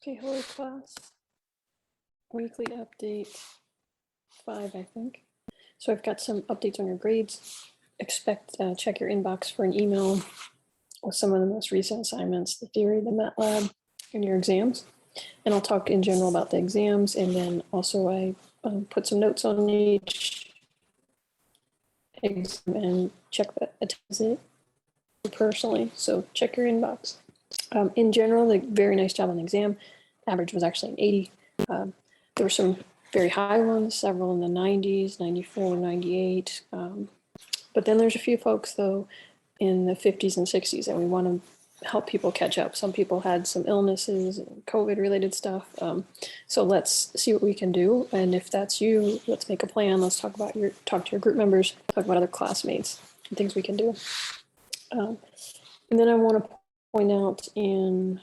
Okay, hello class. Weekly update 5, I think. So I've got some updates on your grades. Check your inbox for an email with some of the most recent assignments, the theory, the MATLAB, and your exams. And I'll talk in general about the exams, and then also I put some notes on each exam and check that attends it personally. So check your inbox. In general, like very nice job on the exam. Average was actually an 80. There were some very high ones, several in the 90s, 94, 98. But then there's a few folks, though, in the 50s and 60s, and we want to help people catch up. Some people had some illnesses and COVID-related stuff. So let's see what we can do. And if that's you, let's make a plan. Let's talk to your group members, talk about other classmates, and things we can do. And then I want to point out in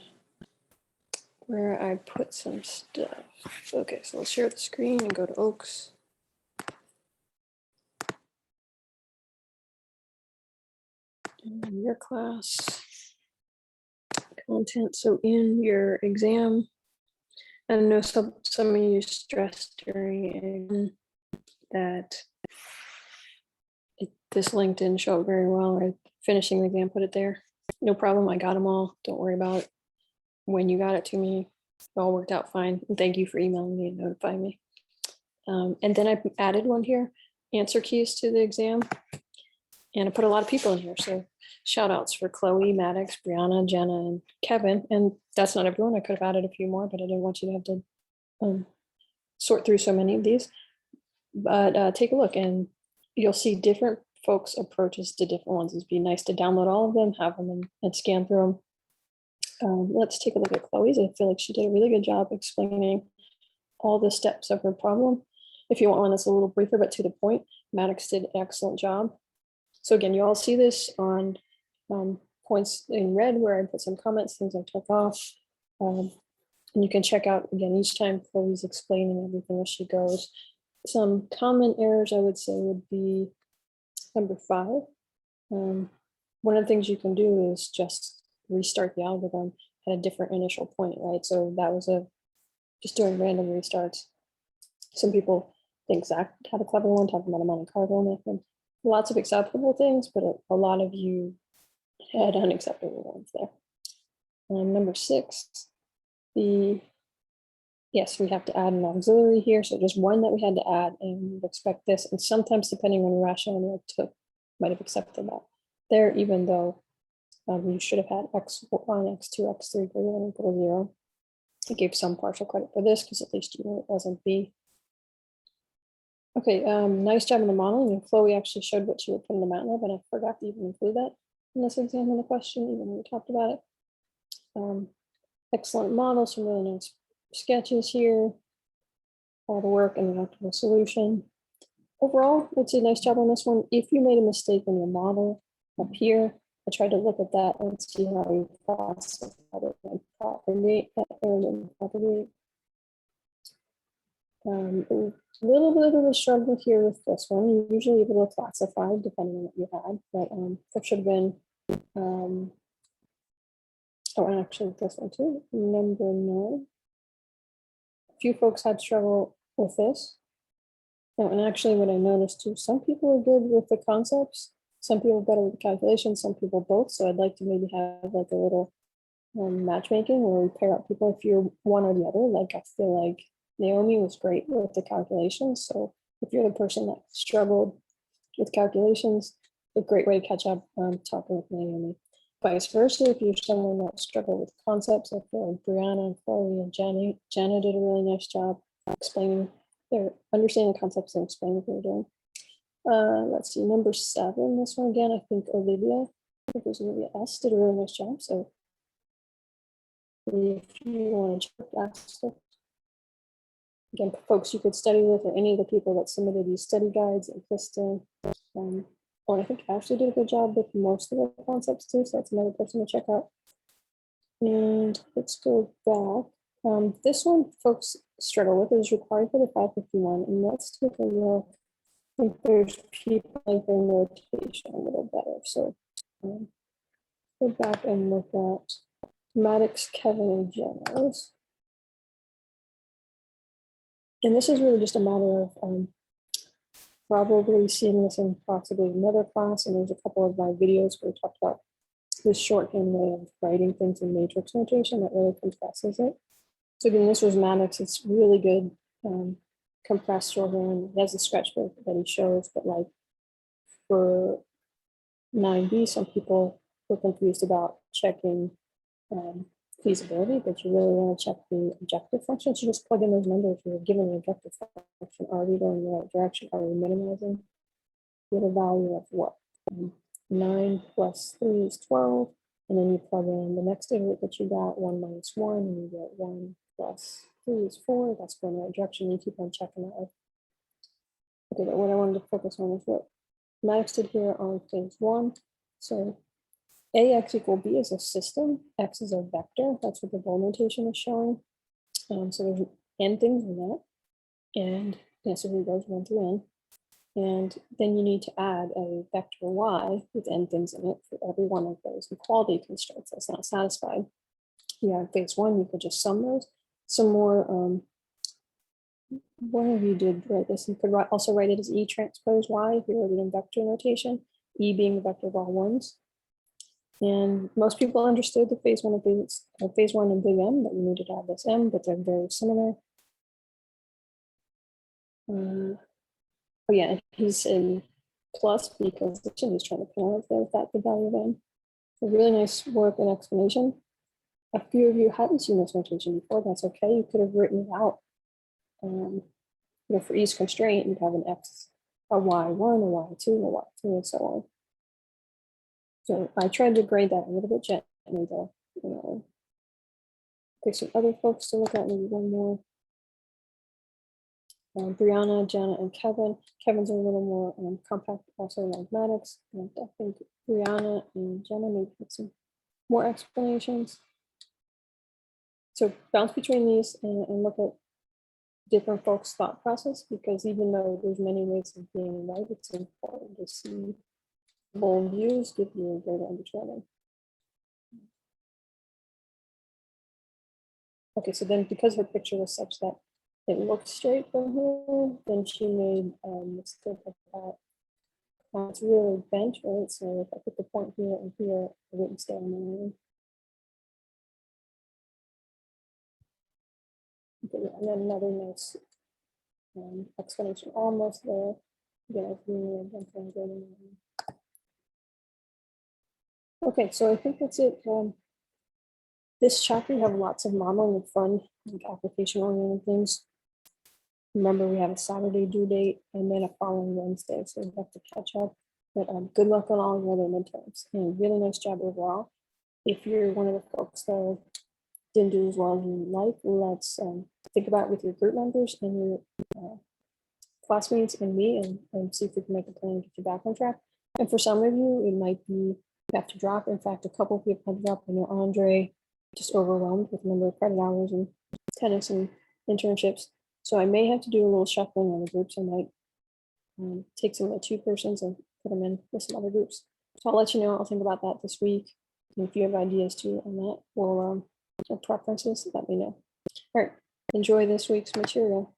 where I put some stuff. Okay, so let's share the screen and go to Oaks. And your class content. So in your exam, I know some of you stressed during that this link didn't show up very well, or finishing the exam, put it there. No problem, I got them all. Don't worry about it. When you got it to me, it all worked out fine. And thank you for emailing me and notifying me. And then I added one here, answer keys to the exam. And I put a lot of people in here. So shout outs for Chloe, Maddox, Brianna, Jenna, and Kevin. And that's not everyone. I could have added a few more, but I didn't want you to have to sort through so many of these. But take a look and you'll see different folks' approaches to different ones. It'd be nice to download all of them, have them and scan through them. Let's take a look at Chloe's. I feel like she did a really good job explaining all the steps of her problem. If you want one that's a little briefer but to the point, Maddox did an excellent job. So again, you all see this on points in red where I put some comments, things I took off. And you can check out again each time Chloe's explaining everything as she goes. Some common errors I would say would be number 5. One of the things you can do is just restart the algorithm at a different initial point, right? So that was just doing random restarts. Some people think Zach had a clever one talking about a Monte Carlo method. Lots of acceptable things, but a lot of you had unacceptable ones there. Number 6, yes, we have to add an auxiliary here. So just one that we had to add, and we'd expect this. And sometimes depending on the rationale it took, might have accepted that there, even though you should have had x1, x2, x3 greater than or equal to 0. I gave some partial credit for this because at least you know it wasn't B. Okay, nice job on the modeling. And Chloe actually showed what she would put in the MATLAB, and I forgot to even include that in this exam in the question, even when we talked about it. Excellent model, some really nice sketches here, all the work and the optimal solution. Overall, it's a nice job on this one. If you made a mistake in your model up here, I tried to look at that and see how you classify it and propagate that error and propagate. A little bit of a struggle here with this one. You usually able to classify depending on what you had, but there should have been, oh, and actually this one too, number 9. A few folks had struggle with this. Oh, and actually what I noticed too, some people are good with the concepts, some people are better with the calculations, some people both. So I'd like to maybe have like a little matchmaking where we pair up people if you're one or the other. Like I feel like Naomi was great with the calculations. So if you're the person that struggled with calculations, a great way to catch up talking with Naomi. Vice versa, if you're someone that struggled with concepts, I feel like Brianna and Chloe and Jenna did a really nice job explaining their understanding concepts and explaining what they're doing. Let's see, number 7, this one again, I think Olivia, I think it was Olivia S, did a really nice job. So if you want to check that stuff, again, folks you could study with, or any of the people that submitted these study guides, and Kristen, I think Ashley did a good job with most of the concepts too, so that's another person to check out. And let's go back. This one folks struggle with is required for the 551, and let's take a look if there's people like their notation a little better. So go back and look at Maddox, Kevin, and Jenna's. And this is really just a matter of probably seeing this in possibly another class. And there's a couple of my videos where we talked about this shorthand way of writing things in matrix notation that really compresses it. So again, this was Maddox. It's really good compressed shorthand. It has a sketchbook that he shows, but like for 9B, some people were confused about checking feasibility, but you really want to check the objective functions. You just plug in those numbers. You're given the objective function. Are we going in the right direction? Are we minimizing? Get a value of what? 9 plus 3 is 12. And then you plug in the next iterate that you got, 1 minus 1, and you get 1 plus 3 is 4. That's going in the right direction. You keep on checking that. Okay, but what I wanted to focus on is what Maddox did here on phase 1. So AX equal B is a system. X is a vector. That's what the bold notation is showing. So there's n things in that. And so here goes 1 to n. And then you need to add a vector y with n things in it for every one of those equality constraints that's not satisfied. Yeah, in phase 1, you could just sum those. Some more, one of you did write this. You could also write it as E transpose Y if you wrote it in vector notation, E being the vector of all ones. And most people understood the phase 1 of phase 1 and big M, that you needed to have this M, but they're very similar. Oh yeah, he's in plus because he's trying to penalize there without the value of n. So really nice work and explanation. A few of you hadn't seen this notation before. That's okay. You could have written it out. For each constraint, you'd have an x, a y1, a y2, a y3, and so on. So I tried to grade that a little bit gently though. Pick some other folks to look at, maybe one more. Brianna, Jenna, and Kevin. Kevin's a little more compact, also like Maddox. And I think Brianna and Jenna may put some more explanations. So bounce between these and look at different folks' thought process, because even though there's many ways of being right, it's important to see bold views give you a greater understanding. Okay, so then because her picture was such that it looked straight from here, then she made a mistake of that. It's really bent, right? So if I put the point here and here, it wouldn't stay on the line. Okay, and then another nice explanation almost there. Again, okay, so I think that's it. This chapter, you have lots of modeling and fun, like application-oriented things. Remember, we have a Saturday due date and then a following Wednesday, so we have to catch up. But good luck on all your other midterms, and really nice job overall. If you're one of the folks that didn't do as well as you like, let's think about it with your group members and your classmates and me, and see if we can make a plan to get you back on track. And for some of you, it might be you have to drop. In fact, a couple of people had to drop. I know Andre just overwhelmed with the number of credit hours and tennis and internships. So I may have to do a little shuffling on the groups. I might take some of the 2 persons and put them in with some other groups. So I'll let you know. I'll think about that this week. And if you have ideas too on that, or preferences, let me know. All right, enjoy this week's material.